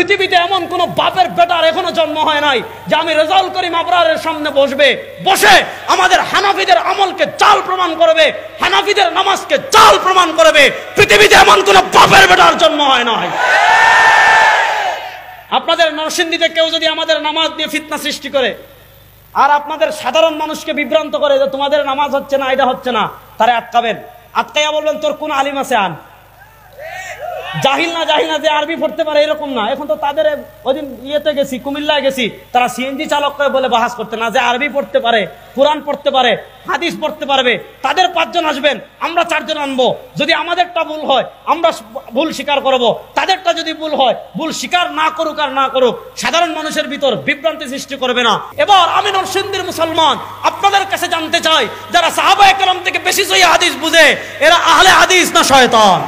পৃথিবীতে এমন কোন বাপের বেটার এখনো জন্ম হয় নাই যে আমি রেজাউল করিম আবরারের সামনে বসে আমাদের হানাফিদের আমলকে জাল প্রমাণ করবে, হানাফিদের নামাজকে জাল প্রমাণ করবে। পৃথিবীতে এমন কোন বাপের বেটার জন্ম হয় নাই। আপনাদের নরসিংদীতে কেউ যদি আমাদের নামাজ নিয়ে ফিতনা সৃষ্টি করে আর আপনাদের সাধারণ মানুষকে বিভ্রান্ত করে যে তোমাদের নামাজ হচ্ছে না, এটা হচ্ছে না, তারে আটকাবেন। আটকাইয়া বলবেন তোর কোন আলিম আছে আন। জাহিল না যে আরবি পড়তে পারে এরকম না। এখন তো তাদের ওইদিন ইয়েতে গেছি, কুমিল্লায় গেছি, তারা সিএনজি চালক বলে বাহাস করতে না, যে আরবি পড়তে পারে, কোরআন পড়তে পারে, হাদিস পড়তে পারবে, তাদের 5 জন আসবেন, আমরা 4 জন আনবো। যদি আমাদেরটা ভুল হয় আমরা ভুল স্বীকার করব, তাদেরটা যদি ভুল হয় ভুল স্বীকার না করুক আর না করুক, সাধারণ মানুষের ভিতর বিভ্রান্তি সৃষ্টি করবে না। এবার আমি নরসিংদীর মুসলমান আপনাদের কাছে জানতে চাই, যারা সাহাবায়ে কেরাম থেকে বেশি সহিহ হাদিস বুঝে এরা আহলে হাদিস না শয়তান?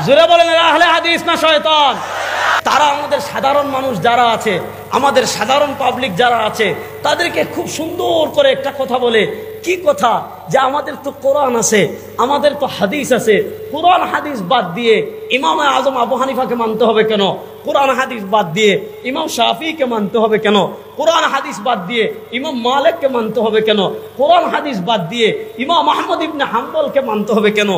জোরে বলেন, এরা আহলে হাদিস না শয়তান? তারা আমাদের সাধারণ মানুষ যারা আছে, আমাদের সাধারণ পাবলিক যারা আছে, তাদেরকে খুব সুন্দর করে একটা কথা বলে। কি কথা? যে আমাদের তো কোরআন আছে, আমাদের তো হাদিস আছে, কোরআন হাদিস বাদ দিয়ে ইমাম আজম আবু হানিফাকে মানতে হবে কেন? কোরআন হাদিস বাদ দিয়ে ইমাম শাফিকে মানতে হবে কেন? কোরআন হাদিস বাদ দিয়ে ইমাম মালিককে মানতে হবে কেন? কোরআন হাদিস বাদ দিয়ে ইমাম আহমদ ইবনে হাম্বলকে মানতে হবে কেন?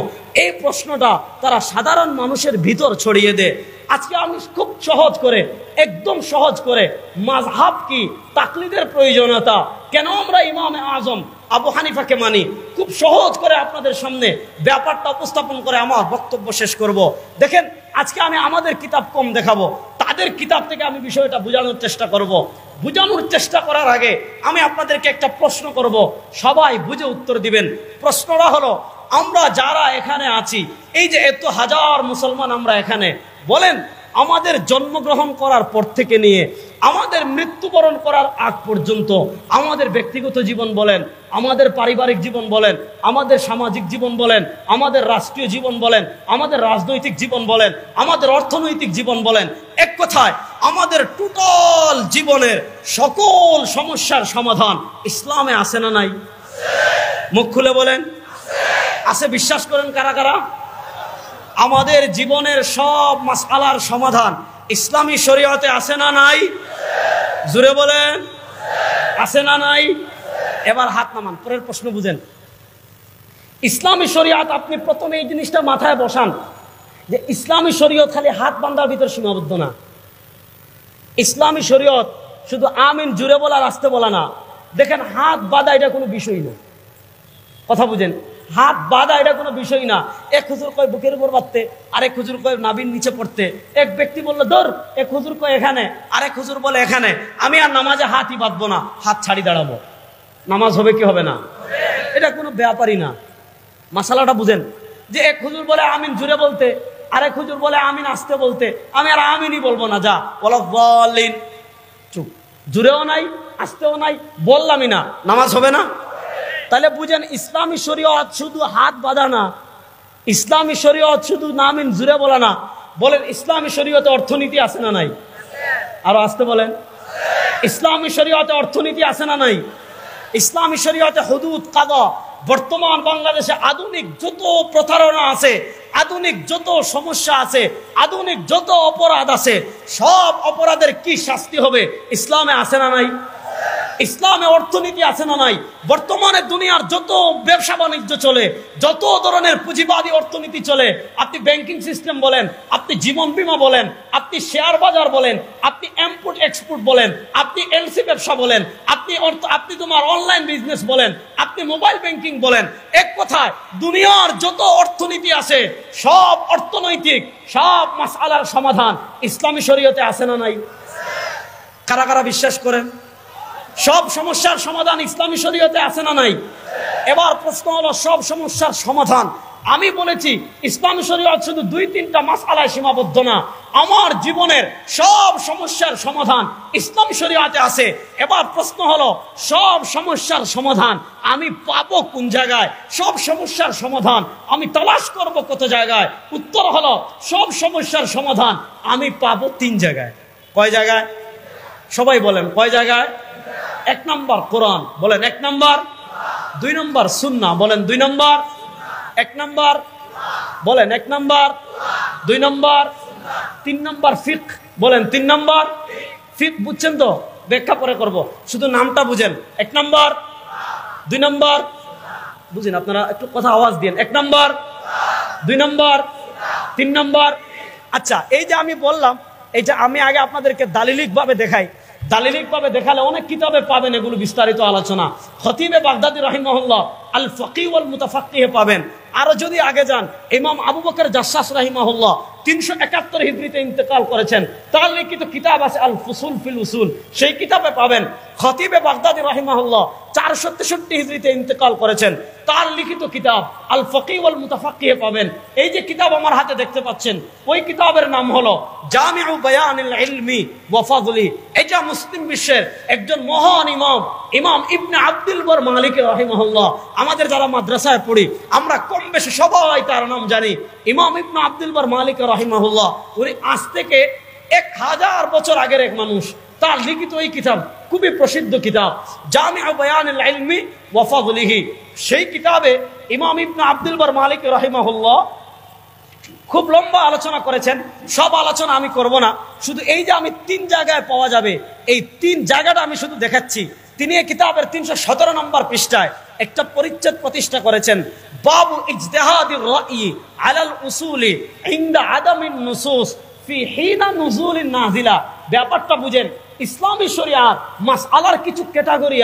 এই প্রশ্নটা তারা সাধারণ মানুষের ভিতর ছড়িয়ে দেয়। আজকে আমি খুব সহজ করে, একদম সহজ করে, মাযহাব কি, তাকলিদের প্রয়োজনীয়তা, কেন আমরা ইমাম আজম আবু হানিফাকে মানি, খুব সহজ করে আপনাদের সামনে ব্যাপারটা উপস্থাপন করে আমার বক্তব্য শেষ করব। দেখেন, আজকে আমি আমাদের কিতাব কম দেখাবো, তাদের কিতাব থেকে আমি বিষয়টা বোঝানোর চেষ্টা করব। বোঝানোর চেষ্টা করার আগে আমি আপনাদেরকে একটা প্রশ্ন করব, সবাই বুঝে উত্তর দিবেন। প্রশ্নটা হলো, আমরা যারা এখানে আছি, এই যে এত হাজার মুসলমান আমরা এখানে, বলেন আমাদের জন্মগ্রহণ করার পর থেকে নিয়ে আমাদের মৃত্যুবরণ করার আগ পর্যন্ত আমাদের ব্যক্তিগত জীবন বলেন, আমাদের পারিবারিক জীবন বলেন, আমাদের সামাজিক জীবন বলেন, আমাদের রাষ্ট্রীয় জীবন বলেন, আমাদের রাজনৈতিক জীবন বলেন, আমাদের অর্থনৈতিক জীবন বলেন, এক কথায় আমাদের টোটাল জীবনের সকল সমস্যার সমাধান ইসলামে আছে না নাই? মুখ খুলে বলেন আছে। বিশ্বাস করেন কারা কারা? আমাদের জীবনের সব মাসআলার সমাধান ইসলামী শরীয়তে আছে না নাই? জোরে বলেন, আছে না নাই? এবার হাত নামান, পরের প্রশ্ন বুঝেন। ইসলামী শরীয়ত, আপনি প্রথমে এই জিনিসটা মাথায় বসান যে ইসলামী শরীয়ত খালি হাত বান্ধার ভিতর সীমাবদ্ধ না। ইসলামী শরীয়ত শুধু আমিন জুড়ে বলা, রাস্তে বলা না। দেখেন, হাত বাঁধা এটা কোনো বিষয় না। কথা বুঝেন, হাত বাঁধা এটা কোনো বিষয় না। এক হুজুর কয় বুকের উপর বাঁধতে, আরেক হুজুর কয় নাভির নিচে পড়তে, এক ব্যক্তি বললো ধর, এক হুজুর কয় এখানে, আরেক হুজুর বলে এখানে। আমি আর নামাজে হাতই বাঁধবো না, হাত ছাড়ি দাঁড়াবো। নামাজ হবে কি হবে না? এটা কোনো ব্যাপারই না। মাসালাটা বুঝেন, যে এক হুজুর বলে আমিন জুড়ে বলতে, আরেক হুজুর বলে আমিন আসতে বলতে, আমি আর আমিনই বলবো না, যা বলো বলিন, চুপ। জুড়েও নাই, আসতেও নাই, বললামই না, নামাজ হবে না? তাহলে বুঝেন, ইসলামী শরীয়ত শুধু হাত বাঁধা না, ইসলামী শরীয়ত শুধু নামিন জুড়ে বলা না। বলেন, ইসলামী শরীয়তে অর্থনীতি আছে না নাই? আরো আসতে বলেন, ইসলামী শরীয়তে অর্থনীতি আছে না নাই? ইসলামী শরীয়তে হুদুদ কাদা। বর্তমান বাংলাদেশে আধুনিক যত প্রতারণা আছে, আধুনিক যত সমস্যা আছে, আধুনিক যত অপরাধ আছে, সব অপরাধের কি শাস্তি হবে ইসলামে আছে না নাই? ইসলামে অর্থনীতি আছে না নাই? বর্তমানে দুনিয়ার যত ব্যবসা বাণিজ্য চলে, যত ধরনের পুঁজিবাদী অর্থনীতি চলে, আপনি ব্যাংকিং সিস্টেম বলেন, আপনি জীবন বীমা বলেন, আপনি শেয়ার বাজার বলেন, আপনি ইম্পোর্ট এক্সপোর্ট বলেন, আপনি এলসি ব্যবসা বলেন, আপনি তোমার অনলাইন বিজনেস বলেন, আপনি মোবাইল ব্যাংকিং বলেন, এক কথায় দুনিয়ার যত অর্থনীতি আছে, সব অর্থনৈতিক সব মাসআলার সমাধান ইসলামী শরীয়তে আছে না নাই? কারা কারা বিশ্বাস করেন সব সমস্যার সমাধান ইসলামী শরীয়তে আছে না নাই? এবার প্রশ্ন হলো, সব সমস্যার সমাধান আমি বলেছি ইসলামী শরীয়ত শুধু 2-3টা মাসআলায় সীমাবদ্ধ না। আমার জীবনের সব সমস্যার সমাধান ইসলামী শরীয়তে আছে। এবার প্রশ্ন হলো, সব সমস্যার সমাধান আমি পাবো কোন জায়গায়? সব সমস্যার সমাধান আমি তালাশ করব কত জায়গায়? উত্তর হলো, সব সমস্যার সমাধান আমি পাবো 3 জায়গায়। কয় জায়গায়? সবাই বলেন কয় জায়গায়? 1 নম্বর কোরআন, বলেন 1 নম্বর। 2 নম্বর সুন্নাহ, বলেন 2 নম্বর। 1 নম্বর বলেন 1 নম্বর, 2 নম্বর, 3 নম্বর ফিকহ, বলেন 3 নম্বর বুঝছেন তো? ব্যাখ্যা পরে করব, শুধু নামটা বুঝেন। 1 নম্বর, 2 নম্বর, বুঝেন আপনারা, একটু কথা আওয়াজ দিন। 1 নম্বর, 2 নম্বর, 3 নম্বর। আচ্ছা, এই যে আমি বললাম, এই যে আমি আগে আপনাদেরকে দালিলিক ভাবে দেখাই, দালিলিক ভাবে দেখালে অনেক কিতাবে পাবেন এগুলো বিস্তারিত আলোচনা। খতিবে বাগদাদি রাহিমাহুল্লাহ আল ফাকিহ ওয়াল মুতাফাক্কিহে পাবেন। আরো যদি আগে যান, ইমাম আবু বকর জাসসাস রাহিমাহুল্লাহ 371 হিজরিতে ইন্তেকাল করেছেন, তার লিখিত কিতাব আছে আল ফুসুল ফিল উসুল, সেই কিতাবে পাবেন। খতিবে বাগদাদি রাহিমাহুল্লাহ 463 হিজরিতে ইন্তেকাল করেছেন, তার লিখিত কিতাব আল ফাকিহ ওয়াল মুতাফাক্কিহে পাবেন। এই যে কিতাব আমার হাতে দেখতে পাচ্ছেন, ওই কিতাবের নাম হলো জামিউ বায়ানিল ইলমি ওয়া ফাদলি। এটা মুসলিম বিশ্বের একজন মহান ইমাম, ইমাম ইবনে আব্দুল বার মালিকি রাহিমাহুল্লাহ। আমাদের যারা মাদ্রাসায় পড়ি আমরা কম বেশি সবাই তার নাম জানি, ইমাম ইবনে আব্দুল বার মালিকি রাহিমাহুল্লাহ। উনি আজ থেকে 1000 বছর আগের এক মানুষ, তার লিখিত এই কিতাব খুবই প্রসিদ্ধ কিতাব জামিউ বায়ানিল ইলমি ওয়া ফাদলিহি। সেই কিতাবে ইমাম ইবনে আব্দুল বার মালিকি রাহিমাহুল্লাহ খুব লম্বা আলোচনা করেছেন। সব আলোচনা আমি করব না, শুধু এই যে আমি 3 জায়গায় পাওয়া যাবে, এই 3 জায়গাটা আমি শুধু দেখাচ্ছি। তিনি এই কিতাবের 317 নম্বর পৃষ্ঠায় একটা পরিচ্ছেদ প্রতিষ্ঠা করেছেন, বাবু ইজতিহাদির রাই আলাল উসুলি ইনদা আদামিন নুসুস ফি হিনা নুজুলিন নাজিলা। ব্যাপারটা বুঝেন, ইসলামী শরিয়াত মাসআলার কিছু ক্যাটাগরি